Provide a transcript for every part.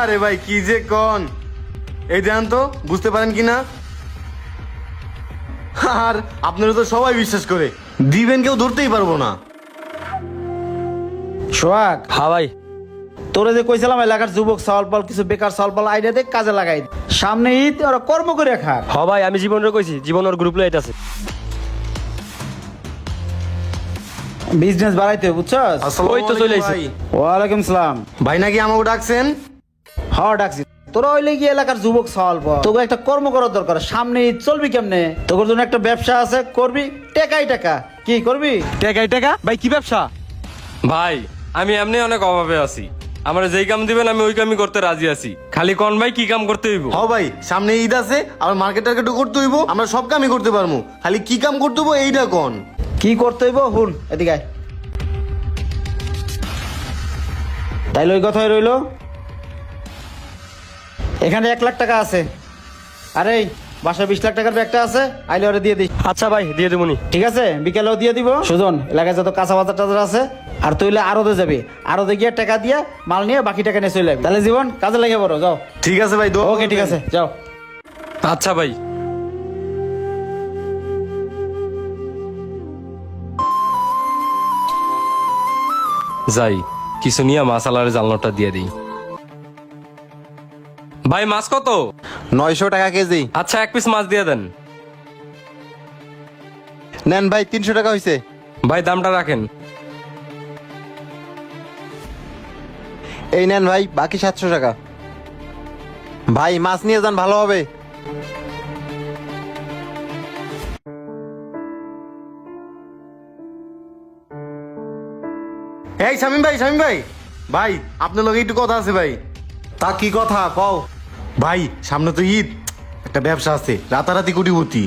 আরে ভাই কি যে কোন, এই দেন তো বুঝতে পারেন কিনা। আর আপনারা তো সবাই বিশ্বাস করে দিবেন, কেউ ধরতেই পারবো না। সোহাগ, হ্যাঁ ভাই। তোরে যে কইছিলাম এলাকার যুবক চাউল পাল কিছু বেকার চাউল পাল আইডিয়া দেখ কাজে লাগাই দে। সামনে ঈদ, ওরা কর্ম করে খাক। হ্যাঁ ভাই, আমি জীবনের কইছি, জীবনের গ্রুপ লাইট আছে। বিজনেস বাড়াইতে হবে, বুঝছস? আসসালামু ওই তো চলে আলাইকুম আইছে। ভাই। ওয়ালাইকুম সালাম। ভাই নাকি আমাকে ডাকছেন? হ্যাঁ ডাকছি। তোরা হইলে গিয়ে এলাকার যুবক চাউল পাল, তোকে একটা কর্ম করার দরকার। সামনে ঈদ, চলবি কেমনে? তোর জন্য একটা ব্যবসা আছে, করবি টাকাই টাকা। কি করবি? টাকাই টাকা ভাই, কি ব্যবসা? ভাই আমি এমনি অনেক অভাবে আছি, আমার যেই কাম দিবেন আমি ওই কামই করতে রাজি আছি। খালি কোন ভাই কি কাম করতে হইব? হ ভাই, সামনে ঈদ আছে, আমার মার্কেট টার্গেটও করতে হইব, আমরা সব কামই করতে পারবো, খালি কি কাম করতে হইব এইটা কোন। কি করতে হইব হুন, এদিকে আয়। তাইলে ওই কথাই রইলো। এখানে 1 লাখ টাকা আছে। আরে বাসায় 20 লাখ টাকার ব্যাগটা আছে, আইলে ওরে দিয়ে দিস। আচ্ছা ভাই, দিয়ে দেবনি। ঠিক আছে, বিকেলেও দিয়ে দিব। সুজন, এলাকায় যত কাঁচা বাজার টাজার আছে, আর তুইলে আরতে যাবি, আরতে গিয়ে টাকা দিয়ে মাল নিয়ে বাকি টাকা নিয়ে চলে যাবি। তাহলে জীবন কাজে লেগে পড়ো, যাও। ঠিক আছে ভাই, দোয়া ওকে ঠিক করবেন। আছে, যাও। আচ্ছা ভাই। যাই কিছু নিয়ে মাসালার জালনাটা দিয়ে দিই। ভাই মাছ কত? 900 টাকা কেজি। আচ্ছা 1 পিস মাছ দিয়ে দেন। নেন ভাই, 300 টাকা হয়েছে। ভাই দামটা রাখেন। এই নেন ভাই, বাকি 700 টাকা। ভাই মাছ নিয়ে যান, ভালো হবে। এই শামিম ভাই, শামিম ভাই, ভাই আপনার লগে একটু কথা আছে ভাই। তা কি কথা কও? ভাই সামনে তো ঈদ, একটা ব্যবসা আছে, রাতারাতি কোটিপতি।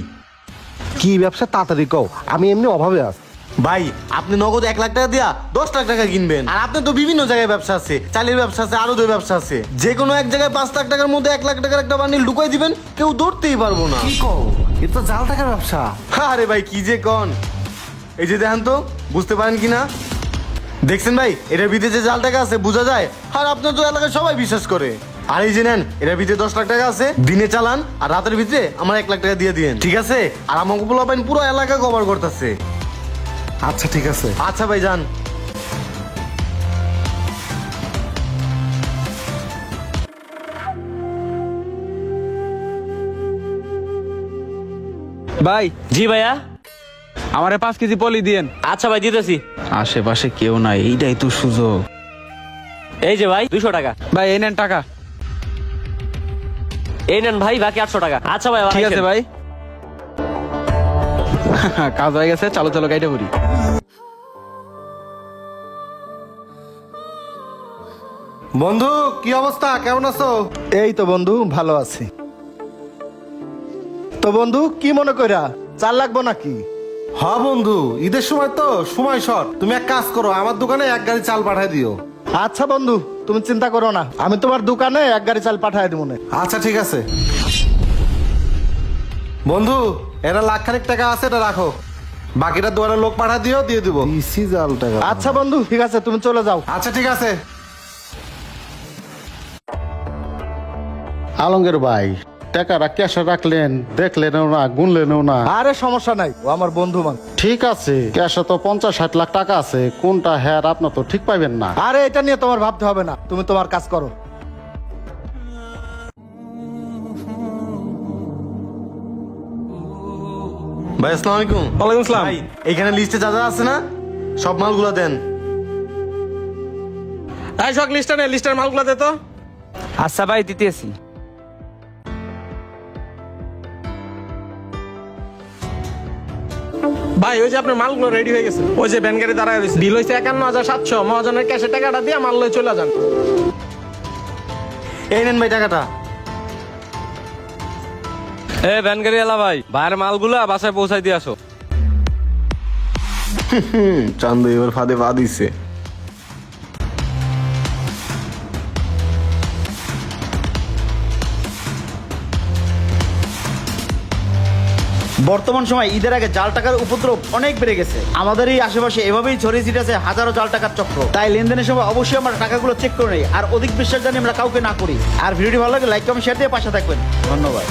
কি ব্যবসা তাড়াতাড়ি কও, আমি এমনি অভাবে আছি। ভাই আপনি নগদ 1 লাখ টাকা দিয়া 10 লাখ টাকা কিনবেন, আর আপনার তো বিভিন্ন জায়গায় ব্যবসা আছে, চালের ব্যবসা আছে, আরো 2 ব্যবসা আছে। যে কোনো এক জায়গায় 5 লাখ টাকার মধ্যে 1 লাখ টাকার একটা বান্ডিল ঢুকাই দিবেন, কেউ ধরতেই পারবো না। কি কও, এটা তো জাল টাকার ব্যবসা। আরে ভাই কি যে কন, এই যে দেখেন তো বুঝতে পারেন কিনা। দেখছেন ভাই, এটার ভিতরে যে জাল টাকা আছে বোঝা যায়, আর আপনার তো এলাকায় সবাই বিশ্বাস করে। আর এই যে নেন, এটার ভিতরে 10 লাখ টাকা আছে, দিনে চালান আর রাতের ভিতরে আমার 1 লাখ টাকা দিয়ে দিন, ঠিক আছে? আর আমাকে পোলাপাইন পুরো এলাকা কভার করতেছে। আচ্ছা ঠিক আছে। আচ্ছা ভাই যান। ভাই জি ভাইয়া। আমারে 5 কেজি পলি দিয়েন। আচ্ছা ভাই, দিতেছি। আশেপাশে কেউ নাই, এইটাই তো সুযোগ। এই যে ভাই 200 টাকা। ভাই এই নেন টাকা। এই নেন ভাই, বাকি 800 টাকা। আচ্ছা ভাই, ঠিক আছে ভাই। কাজ হয়ে গেছে, চলো চলো গাইডে করি। বন্ধু কি অবস্থা, কেমন আছো? এই তো বন্ধু, ভালো আছি। তো বন্ধু কি মনে কইরা, চাল লাগবো নাকি? হ্যাঁ বন্ধু, ঈদের সময় তো সময় শর্ট, তুমি এক কাজ করো, আমার দোকানে 1 গাড়ি চাল পাঠাই দিও। আচ্ছা বন্ধু, তুমি চিন্তা করো না, আমি তোমার দোকানে 1 গাড়ি চাল পাঠাই দিব না। আচ্ছা ঠিক আছে বন্ধু, এটা 1 লাখ খানিক টাকা আছে, এটা রাখো, বাকিটা দোকানের লোক পাঠা দিও, দিয়ে দিব। ইসি জাল টাকা। আচ্ছা বন্ধু ঠিক আছে, তুমি চলে যাও। আচ্ছা ঠিক আছে। আলমগীর ভাই, টাকাটা ক্যাশে রাখলেন, দেখলেনও না, গুনলেনও না। আরে সমস্যা নাই, ও আমার বন্ধু মান। ঠিক আছে, ক্যাশে তো 50-60 লাখ টাকা আছে, কোনটা হ্যার আপনার তো ঠিক পাইবেন না। আরে এটা নিয়ে তোমার ভাবতে হবে না, তুমি তোমার কাজ করো। ভাই আসসালামু আলাইকুম। ওয়ালাইকুম আসসালাম। ভাই এখানে লিস্টে যা যা আছে না, সব মালগুলো দেন। এই সব লিস্টটা নে, লিস্টের মালগুলো দে তো। আচ্ছা ভাই, দিতেছি। ভাই ওই যে আপনার মালগুলো রেডি হয়ে গেছে, ওই যে ভ্যান গাড়ি দাঁড়ায় রয়েছে। বিল হয়েছে 51,700। মহাজনের ক্যাশে টাকাটা দিয়ে মাল লয়ে চলে যান। এই নেন ভাই টাকাটা। এ ভ্যান গাড়ি এলা ভাই, ভাইয়ের মালগুলা বাসায় পৌঁছাই দিয়ে আসো। চান্দু এবার ফাঁদে পা দিছে। বর্তমান সময় ঈদের আগে জাল টাকার উপদ্রব অনেক বেড়ে গেছে। আমাদের এই আশেপাশে এভাবেই ছড়িয়ে ছিটেছে হাজারো জাল টাকার চক্র। তাই লেনদেনের সময় অবশ্যই আমরা টাকাগুলো চেক করে নিই আর অধিক বিশ্বাস জানি আমরা কাউকে না করি। আর ভিডিওটি ভালো লাগে লাইক কমেন্ট শেয়ার দিয়ে পাশে থাকবেন। ধন্যবাদ।